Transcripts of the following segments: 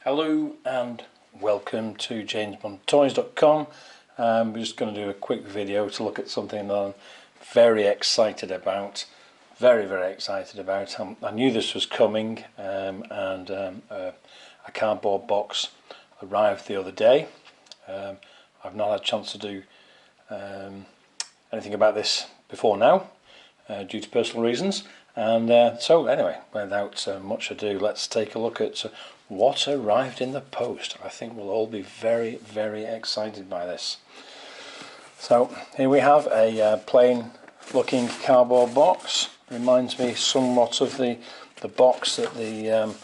Hello and welcome to jamesbondtoys.com. We're just going to do a quick video to look at something that I'm very excited about. Very excited about. I knew this was coming, and a cardboard box arrived the other day. I've not had a chance to do anything about this before now, due to personal reasons. And so anyway, without much ado, let's take a look at what arrived in the post. I think we'll all be very excited by this. So here we have a plain looking cardboard box. Reminds me somewhat of the box that the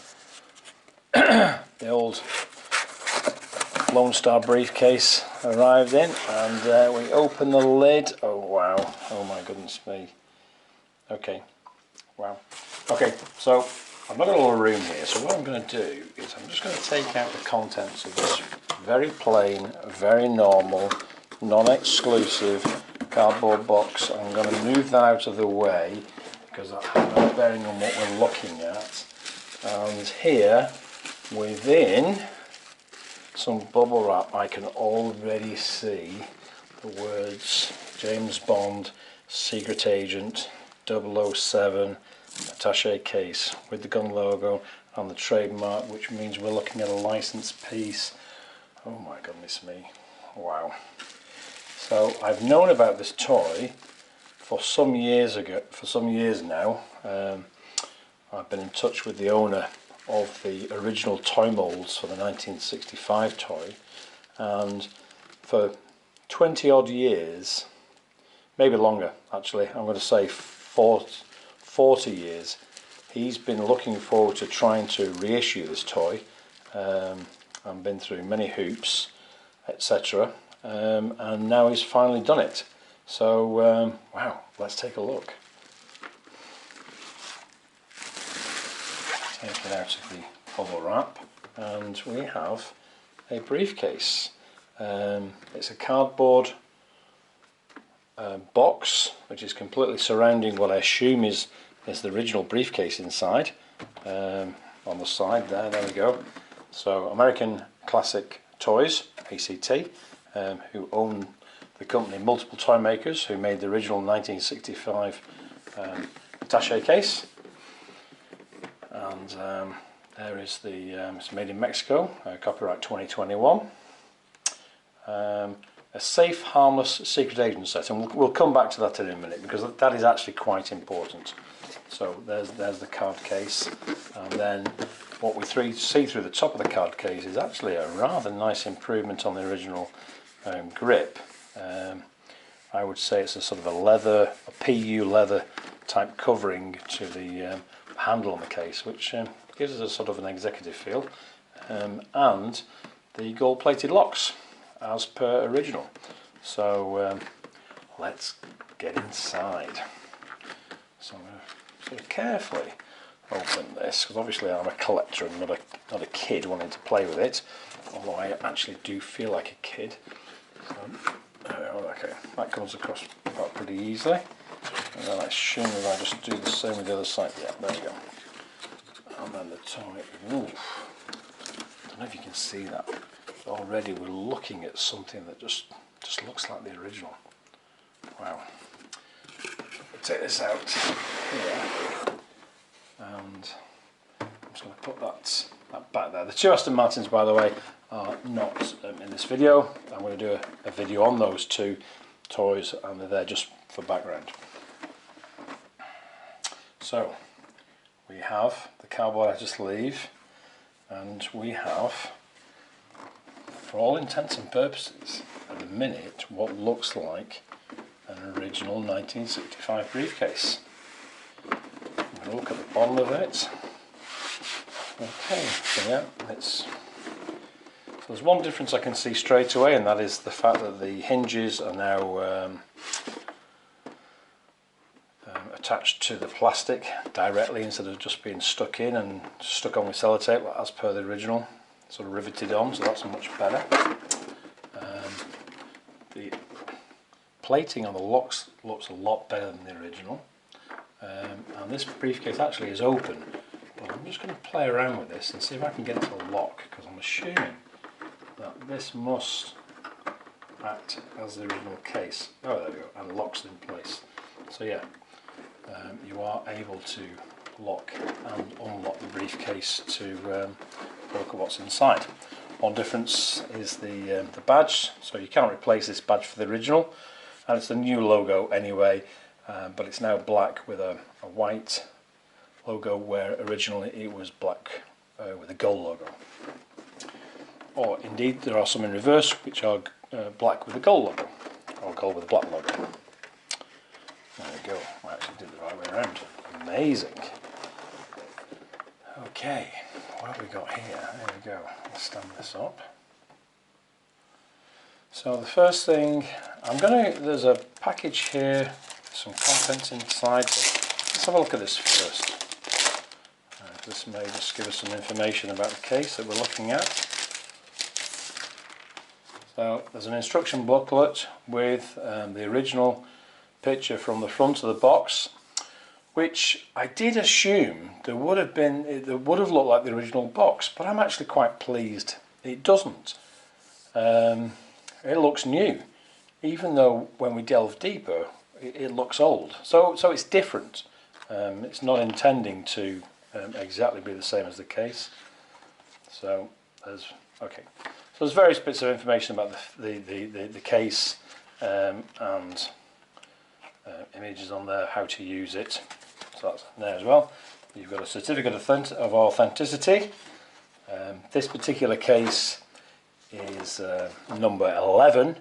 the old Lone Star briefcase arrived in, and we open the lid. Oh wow, oh my goodness me. Okay, wow. Okay, so I've not got a lot of room here, so what I'm going to do is I'm just going to take out the contents of this very plain, very normal, non-exclusive cardboard box. I'm going to move that out of the way because that has no bearing on what we're looking at. And here, within some bubble wrap, I can already see the words James Bond, Secret Agent, 007, Attache Case with the gun logo and the trademark, which means we're looking at a licensed piece. Oh my goodness me, wow. So I've known about this toy for some years now. I've been in touch with the owner of the original toy molds for the 1965 toy, and for 20 odd years, maybe longer actually, I'm going to say 40 years, he's been looking forward to trying to reissue this toy. I've been through many hoops, etc., and now he's finally done it. So wow, let's take a look. Take it out of the bubble wrap, and we have a briefcase. It's a cardboard box which is completely surrounding what I assume is the original briefcase inside. On the side there we go. So American Classic Toys, ACT, who own the company Multiple Toy Makers, who made the original 1965 Attache Case. And there is the, it's made in Mexico, copyright 2021. A safe, harmless secret agent set, and we'll come back to that in a minute because that is actually quite important. So there's the card case, and then what we see through the top of the card case is actually a rather nice improvement on the original grip. I would say it's a sort of a PU leather type covering to the handle on the case, which gives us a sort of an executive feel, and the gold-plated locks as per original. So let's get inside. So I'm going to sort of carefully open this, because obviously I'm a collector and not a kid wanting to play with it, although I actually do feel like a kid. So, okay, that comes across pretty easily, and then I assume that I just do the same with the other side. Yeah, there we go. And then the toy. Ooh, I don't know if you can see that. Already we're looking at something that just looks like the original. Wow. We'll take this out here, and I'm just going to put that back there. The two Aston Martins, by the way, are not in this video. I'm going to do a video on those two toys, and they're there just for background. So we have the cardboard outer sleeve, and we have, for all intents and purposes, at the minute, what looks like an original 1965 briefcase. I'm going to look at the bottom of it. Okay, so yeah, so there's one difference I can see straight away, and that is the fact that the hinges are now attached to the plastic directly instead of just being stuck in and stuck on with sellotape as per the original, sort of riveted on, so that's much better. The plating on the locks looks a lot better than the original, and this briefcase actually is open but I'm just going to play around with this and see if I can get it to lock, because I'm assuming that this must act as the original case. Oh, there we go, and locks in place. So yeah, you are able to lock and unlock the briefcase to look at what's inside. One difference is the badge, so you can't replace this badge for the original, and it's a new logo anyway, but it's now black with a white logo, where originally it was black with a gold logo. Or indeed there are some in reverse which are black with a gold logo, or gold with a black logo. There we go, I actually did it the right way around. Amazing. Okay, what have we got here? There we go, let's stand this up. So the first thing, there's a package here, some contents inside, but let's have a look at this first. This may just give us some information about the case that we're looking at. So there's an instruction booklet with the original picture from the front of the box, which I did assume it would have looked like the original box, but I'm actually quite pleased it doesn't. It looks new, even though when we delve deeper it looks old. So it's different. It's not intending to exactly be the same as the case. So there's various bits of information about the case and images on there, how to use it. So that's there as well. You've got a certificate of authenticity. This particular case is number 11,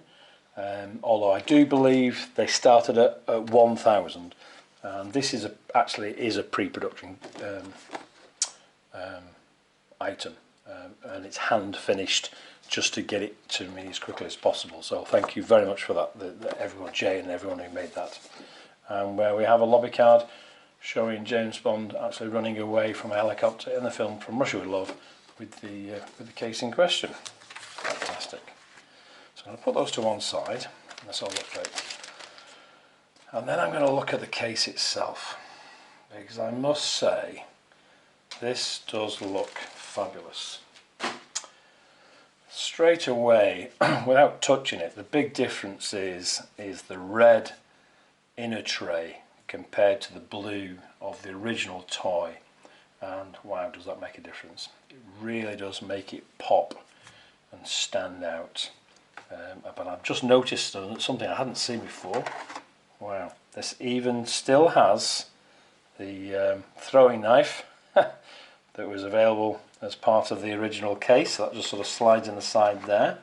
although I do believe they started at 1,000. This is actually a pre-production item, and it's hand finished just to get it to me as quickly as possible. So thank you very much for that, everyone, Jay and everyone who made that. And where we have a lobby card showing James Bond actually running away from a helicopter in the film From Russia With Love with the case in question. Fantastic. So I'm going to put those to one side. That's all look great. And then I'm going to look at the case itself, because I must say this does look fabulous. Straight away, without touching it, the big difference is the red inner tray compared to the blue of the original toy, and wow, does that make a difference. It really does make it pop and stand out. But I've just noticed something I hadn't seen before. Wow, this even still has the throwing knife that was available as part of the original case. So that just sort of slides in the side there.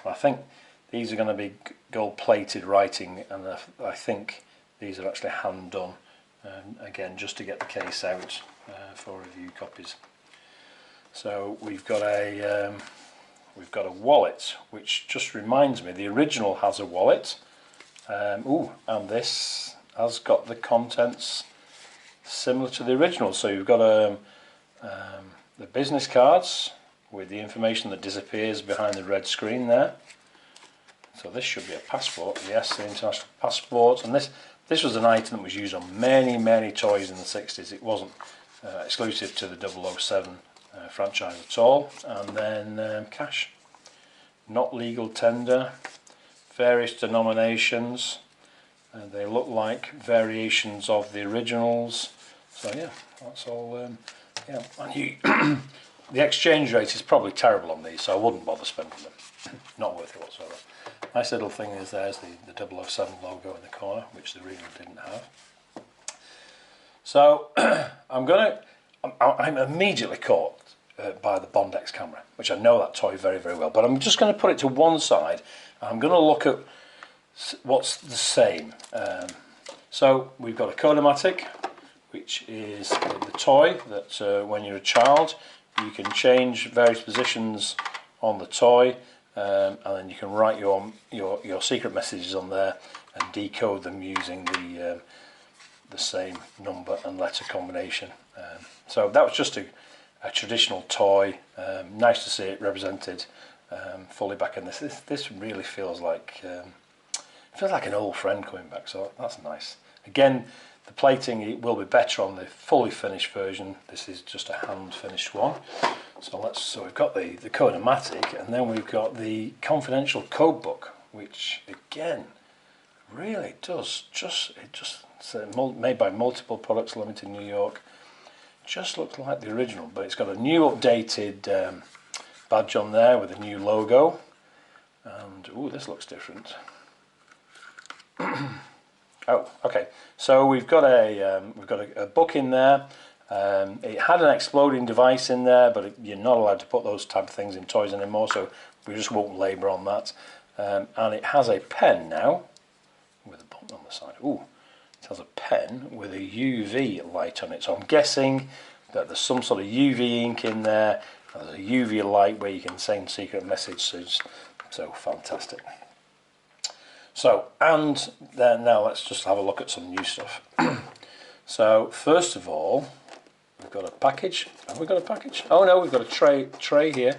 I think these are going to be gold plated writing, and I think these are actually hand done, again just to get the case out for review copies. So we've got a wallet, which just reminds me the original has a wallet. And this has got the contents similar to the original. So you've got the business cards with the information that disappears behind the red screen there. So this should be a passport. Yes, the international passport. And this was an item that was used on many toys in the 60s. It wasn't exclusive to the 007 franchise at all. And then cash, not legal tender, various denominations. They look like variations of the originals. So yeah, that's all. Yeah, and the exchange rate is probably terrible on these, so I wouldn't bother spending them. Not worth it whatsoever. Nice little thing is there's the 007 logo in the corner, which the original didn't have. So I'm immediately caught by the Bondex camera, which I know that toy very well, but I'm just going to put it to one side and I'm going to look at what's the same. So we've got a Codomatic, which is the toy that when you're a child you can change various positions on the toy, and then you can write your secret messages on there and decode them using the same number and letter combination. So that was just a traditional toy. Nice to see it represented fully back in this. This really feels like an old friend coming back, so that's nice. Again, The plating, it will be better on the fully finished version. This is just a hand finished one. So we've got the Code-O-Matic, and then we've got the confidential code book, which again really does made by Multiple Products Limited, New York. Just looks like the original, but it's got a new updated badge on there with a new logo, and ooh, this looks different. Oh, okay. So we've got a book in there. It had an exploding device in there, but you're not allowed to put those type of things in toys anymore, so we just won't labour on that. And it has a pen now with a button on the side. Ooh, it has a pen with a UV light on it. So I'm guessing that there's some sort of UV ink in there. There's a UV light where you can send secret messages. So fantastic. So, and then now let's just have a look at some new stuff. So first of all, we've got a package. Have we got a package? Oh no, we've got a tray here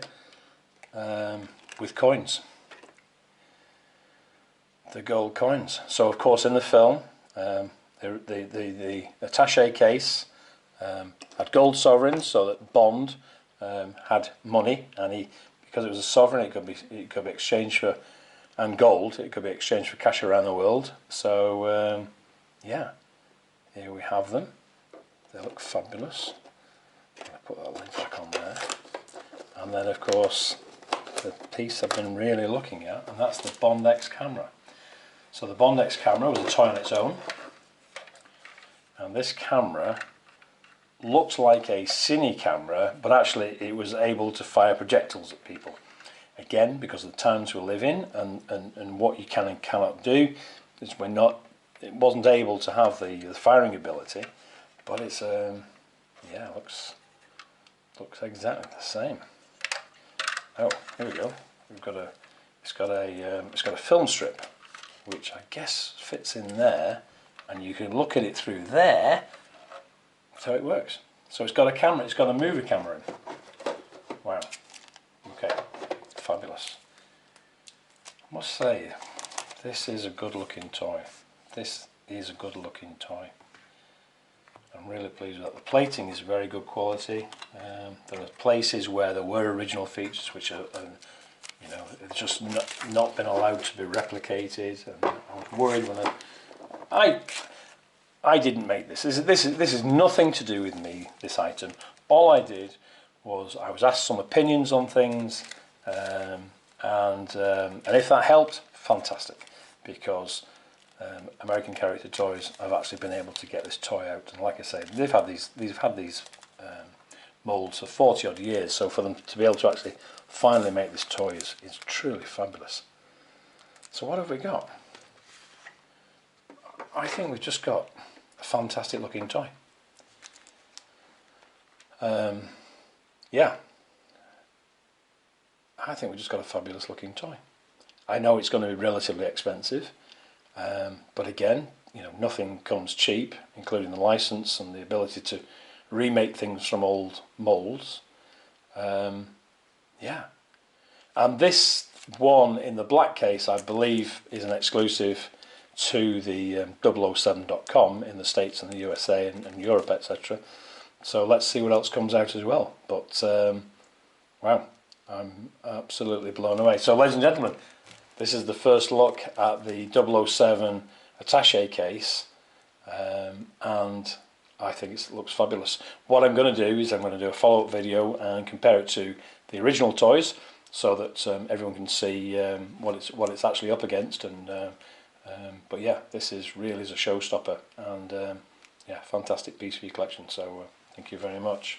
with coins. The gold coins. So of course in the film, the Attache Case had gold sovereigns, so that Bond had money, and because it was a sovereign, it could be exchanged for, and gold, it could be exchanged for cash around the world. So yeah, here we have them. They look fabulous. I'm going to put that lid back on there. And then of course the piece I've been really looking at, and that's the Bond X camera. So the Bond X camera was a toy on its own, and this camera looks like a cine camera, but actually it was able to fire projectiles at people. Again, because of the times we live in, and what you can and cannot do, is it wasn't able to have the firing ability, but it's yeah, looks exactly the same. Oh, here we go. It's got a film strip, which I guess fits in there, and you can look at it through there. That's how it works. So it's got a camera. It's got a movie camera in. Wow. Okay. Fabulous. I must say, this is a good-looking toy. This is a good-looking toy. I'm really pleased with that. The plating is very good quality. There are places where there were original features which are, you know, it's just not been allowed to be replicated. And I was worried when I didn't make this. This is nothing to do with me. This item. All I did was I was asked some opinions on things, and if that helped, fantastic, because American Character Toys have actually been able to get this toy out, and like I say, they've had these moulds for 40 odd years, so for them to be able to actually finally make this toy is truly fabulous. So what have we got? I think we've just got a fantastic looking toy. Yeah, I think we've just got a fabulous looking toy. I know it's going to be relatively expensive, but again, you know, nothing comes cheap, including the license and the ability to remake things from old molds. Yeah, and this one in the black case, I believe, is an exclusive to the 007.com in the States and the USA and Europe, etc. So let's see what else comes out as well. But wow, I'm absolutely blown away. So ladies and gentlemen, this is the first look at the 007 Attache Case, and I think it looks fabulous. What I'm going to do is I'm going to do a follow-up video and compare it to the original toys, so that everyone can see what it's actually up against. And but yeah, this really is a showstopper, and yeah, fantastic piece for your collection. So thank you very much.